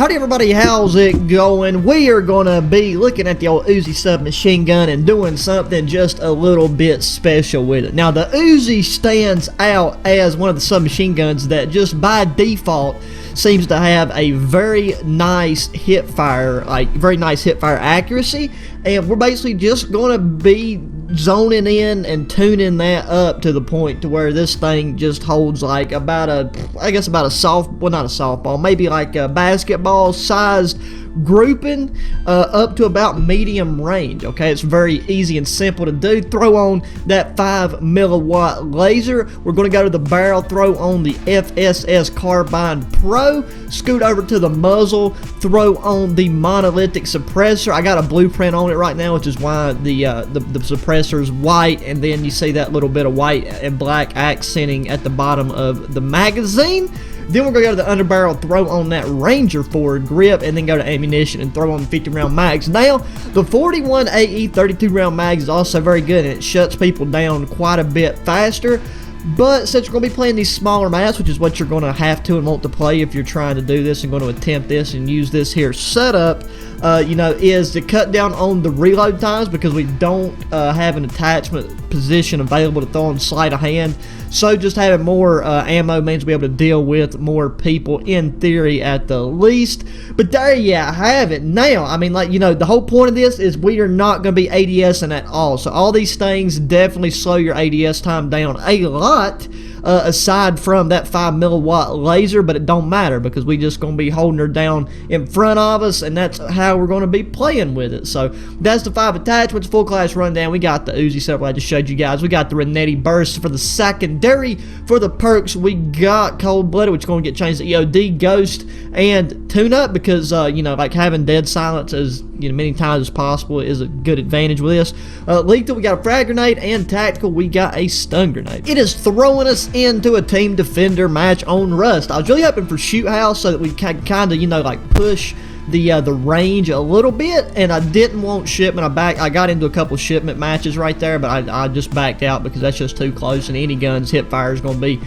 Howdy everybody, how's it going? We are gonna be looking at the old Uzi submachine gun and doing something just a little bit special with it. Now the Uzi stands out as one of the submachine guns that just by default seems to have a very nice hipfire, accuracy, and we're basically just gonna be zoning in and tuning that up to the point to where this thing just holds like about a, not a softball, maybe like a basketball sized grouping up to about medium range. Okay, it's very easy and simple to do. Throw on that 5 milliwatt laser. We're going to go to the barrel, throw on the FSS Carbine Pro, scoot over to the muzzle, throw on the monolithic suppressor. I got a blueprint on it right now, which is why the suppressor is white, and then you see that little bit of white and black accenting at the bottom of the magazine. Then we're going to go to the underbarrel, throw on that Ranger forward grip, and then go to ammunition and throw on the 50 round mags. Now, the 41 AE 32 round mags is also very good, and it shuts people down quite a bit faster. But since we're going to be playing these smaller maps, which is what you're going to have to and want to play if you're trying to do this and going to attempt this and use this here setup, is to cut down on the reload times, because we don't have an attachment position available to throw on sleight of hand. So just having more ammo means we'll be able to deal with more people in theory at the least. But there you have it. Now, I mean, the whole point of this is we are not going to be ADSing at all. So all these things definitely slow your ADS time down a lot. Aside from that 5 milliwatt laser, but it don't matter because we just going to be holding her down in front of us, and that's how we're going to be playing with it. So that's the 5 attachments, full class rundown. We got the Uzi setup I just showed you guys. We got the Renetti burst for the secondary. For the perks, we got cold blooded, which is going to get changed to EOD, ghost, and tune up, because like having dead silence as many times as possible is a good advantage with this. Lethal, we got a frag grenade, and tactical, we got a stun grenade. It is throwing us into a team defender match on Rust. I was really hoping for shoot house so that we can kind of push the range a little bit, and I didn't want shipment. I got into a couple shipment matches right there, but I just backed out because that's just too close, and any guns Hipfire is going to be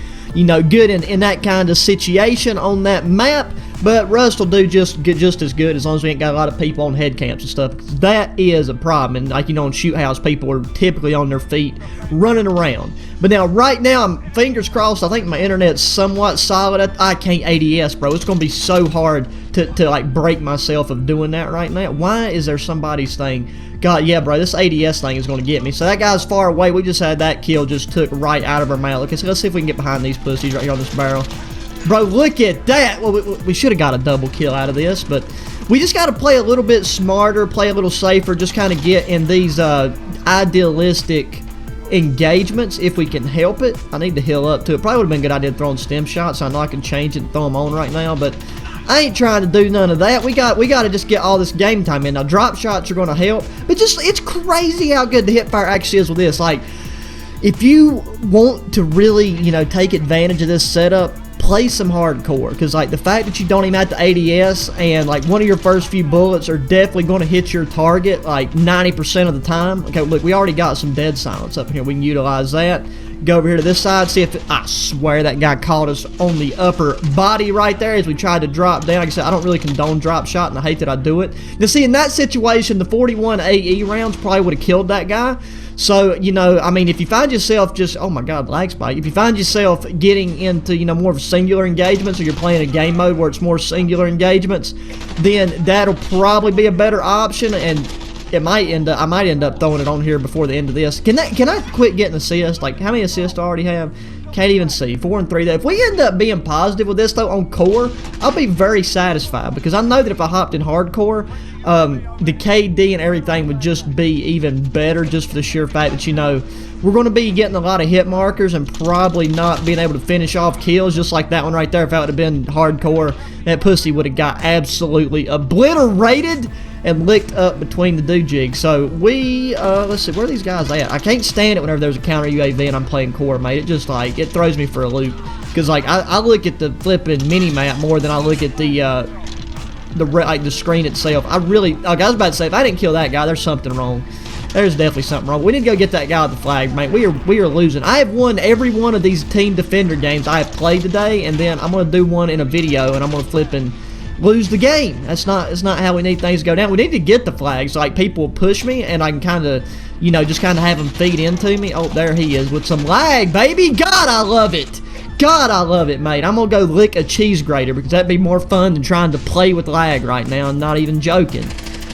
good in that kind of situation on that map. But Rust will do just as good as long as we ain't got a lot of people on head camps and stuff. That is a problem. And on shoot house, people are typically on their feet running around. But now, right now, I'm fingers crossed. I think my internet's somewhat solid. I can't ADS, bro. It's going to be so hard to break myself of doing that right now. Why is there somebody's thing? God, yeah, bro, this ADS thing is going to get me. So that guy's far away. We just had that kill just took right out of our mouth. Okay, so let's see if we can get behind these pussies right here on this barrel. Bro, look at that. Well, we should have got a double kill out of this, but we just got to play a little bit smarter, play a little safer, just kind of get in these idealistic engagements if we can help it. I need to heal up too. It probably would have been a good idea throwing stem shots. So I know I can change it and throw them on right now, but I ain't trying to do none of that. We got to just get all this game time in. Now, drop shots are going to help, but it's crazy how good the Hipfire actually is with this. If you want to really, take advantage of this setup, play some hardcore, because the fact that you don't even have to ADS, and one of your first few bullets are definitely going to hit your target 90% of the time. Okay, look, we already got some dead silence up in here. We can utilize that. Go over here to this side, see if I swear that guy caught us on the upper body right there as we tried to drop down. Like I said, I don't really condone drop shot, and I hate that I do it. Now, see, in that situation, the 41 AE rounds probably would have killed that guy. So, if you find yourself oh my God, lag spike. If you find yourself getting into, more of singular engagements, or you're playing a game mode where it's more singular engagements, then that'll probably be a better option, and I might end up throwing it on here before the end of this. Can I quit getting assists? How many assists do I already have? Can't even see. 4 and 3 there. If we end up being positive with this though on core, I'll be very satisfied, because I know that if I hopped in hardcore, the KD and everything would just be even better, just for the sheer fact that we're going to be getting a lot of hit markers and probably not being able to finish off kills, just like that one right there. If that would have been hardcore, that pussy would have got absolutely obliterated and licked up between the do-jigs. So we, let's see, where are these guys at? I can't stand it whenever there's a counter UAV and I'm playing core, mate. It just it throws me for a loop, because I look at the flipping mini-map more than I look at the screen itself. I was about to say, if I didn't kill that guy, there's something wrong. There's definitely something wrong. We need to go get that guy with the flag, mate. We are losing. I have won every one of these team defender games I have played today, and then I'm going to do one in a video, and I'm going to flip and lose the game. That's not how we need things to go down. We need to get the flags. Like, people will push me, and I can kind of, you know, just kind of have them feed into me. Oh, there he is with some lag, baby. God, I love it. God, I love it, mate. I'm going to go lick a cheese grater because that'd be more fun than trying to play with lag right now. I'm not even joking.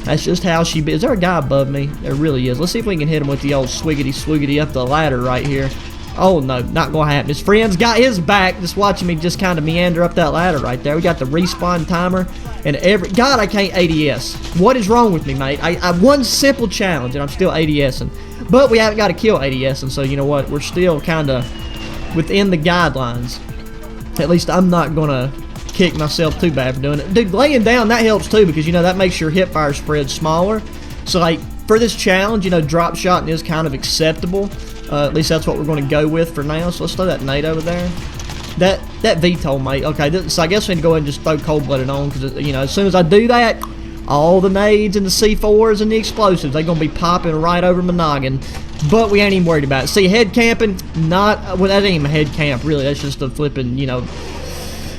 That's just how she be. Is there a guy above me? There really is. Let's see if we can hit him with the old swiggity up the ladder right here. Oh, no, not going to happen. His friend's got his back, just watching me just kind of meander up that ladder right there. We got the respawn timer, and God, I can't ADS. What is wrong with me, mate? I one simple challenge, and I'm still ADSing. But we haven't got to kill ADSing, so you know what? We're still kind of within the guidelines. At least I'm not going to kick myself too bad for doing it. Dude, laying down, that helps too, because, you know, that makes your hipfire spread smaller. So, like, for this challenge, you know, drop shotting is kind of acceptable. At least that's what we're going to go with for now. So let's throw that nade over there. That VTOL, mate. Okay, so I guess we need to go ahead and just throw cold-blooded on, because, you know, as soon as I do that, all the nades and the C4s and the explosives, they're going to be popping right over my noggin. But we ain't even worried about it. See, head camping, not, well, that ain't even a head camp, really. That's just a flipping, you know,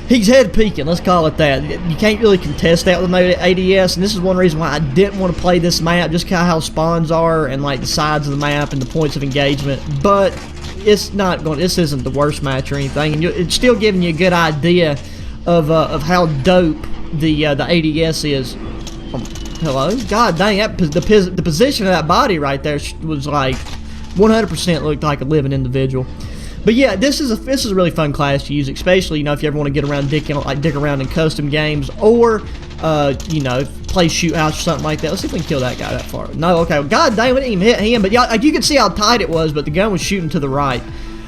he's head peeking, let's call it that. You can't really contest that with ADS, and this is one reason why I didn't want to play this map, just kind of how spawns are and like the sides of the map and the points of engagement. But it's not going. This isn't the worst match or anything, and it's still giving you a good idea of how dope the ADS is. Hello, God dang, the position of that body right there was like 100% looked like a living individual. But yeah, this is a really fun class to use, especially, you know, if you ever want to get around dick around in custom games, or you know, play shoot house or something like that. Let's see if we can kill that guy that far. No, okay. Well, God dang, we didn't even hit him. But yeah, like, you can see how tight it was, but the gun was shooting to the right.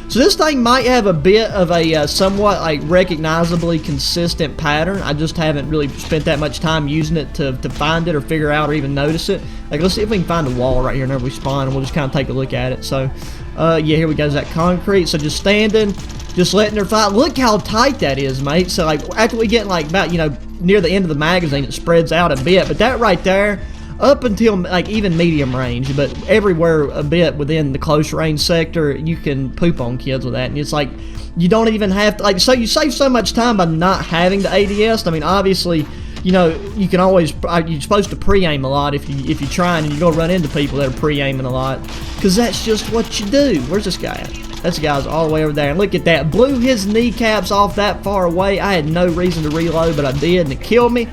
So this thing might have a bit of a somewhat like recognizably consistent pattern. I just haven't really spent that much time using it to find it or figure out or even notice it. Like, let's see if we can find a wall right here whenever we spawn, and we'll just kind of take a look at it. So yeah, here we go. Is that concrete? So just standing, just letting her fight. Look how tight that is, mate. So like after we get like about, you know, near the end of the magazine, it spreads out a bit. But that right there, up until like even medium range, but everywhere a bit within the close range sector, you can poop on kids with that. And it's like, you don't even have to, like, so you save so much time by not having the ADS. I mean, obviously, you know, you can always, you're supposed to pre-aim a lot if you're trying, and you're going to run into people that are pre-aiming a lot, because that's just what you do. Where's this guy at? That's the guy's all the way over there, and look at that. Blew his kneecaps off that far away. I had no reason to reload, but I did, and it killed me.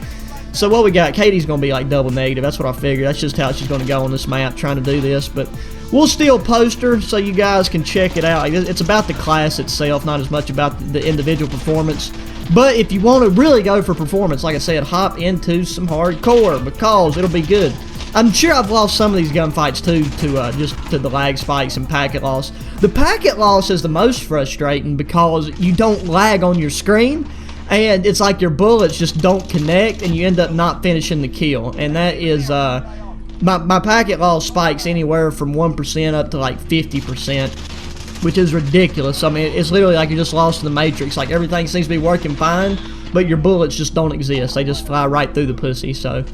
So what we got, Katie's going to be like double negative. That's what I figured. That's just how she's going to go on this map, trying to do this. But we'll still post her so you guys can check it out. It's about the class itself, not as much about the individual performance. But if you want to really go for performance, like I said, hop into some hardcore, because it'll be good. I'm sure I've lost some of these gunfights too to the lag spikes and packet loss. The packet loss is the most frustrating because you don't lag on your screen, and it's like your bullets just don't connect, and you end up not finishing the kill. And that is my packet loss spikes anywhere from 1% up to like 50%, which is ridiculous. I mean, it's literally like you're just lost in the Matrix. Like, everything seems to be working fine, but your bullets just don't exist. They just fly right through the pussy. So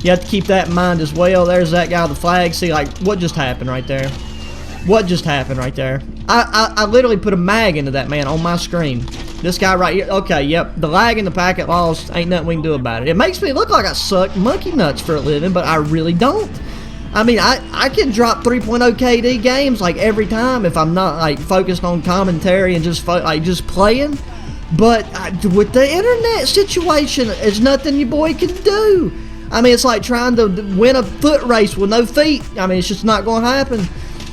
you have to keep that in mind as well. There's that guy with the flag. See, like, what just happened right there? What just happened right there? I literally put a mag into that man on my screen. This guy right here. Okay, yep. The lag and the packet loss, ain't nothing we can do about it. It makes me look like I suck monkey nuts for a living, but I really don't. I mean, I can drop 3.0 KD games like every time if I'm not like focused on commentary and just just playing. But with the internet situation, there's nothing your boy can do. I mean, it's like trying to win a foot race with no feet. I mean, it's just not going to happen.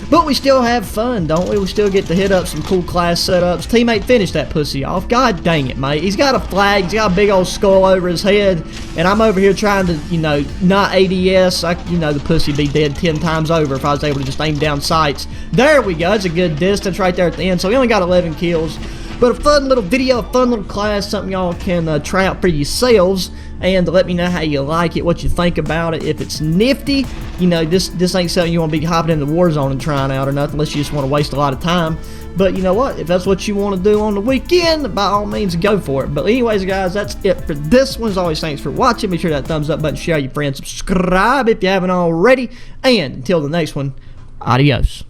But we still have fun, don't we? We still get to hit up some cool class setups. Teammate finished that pussy off. God dang it, mate. He's got a flag. He's got a big old skull over his head. And I'm over here trying to, you know, not ADS. You know, the pussy be dead 10 times over if I was able to just aim down sights. There we go. It's a good distance right there at the end. So we only got 11 kills. But a fun little video, a fun little class, something y'all can try out for yourselves, and let me know how you like it, what you think about it. If it's nifty, you know, this ain't something you want to be hopping in the war zone and trying out or nothing, unless you just want to waste a lot of time. But you know what? If that's what you want to do on the weekend, by all means, go for it. But anyways, guys, that's it for this one. As always, thanks for watching. Be sure that thumbs up button, share your friends, subscribe if you haven't already. And until the next one, adios.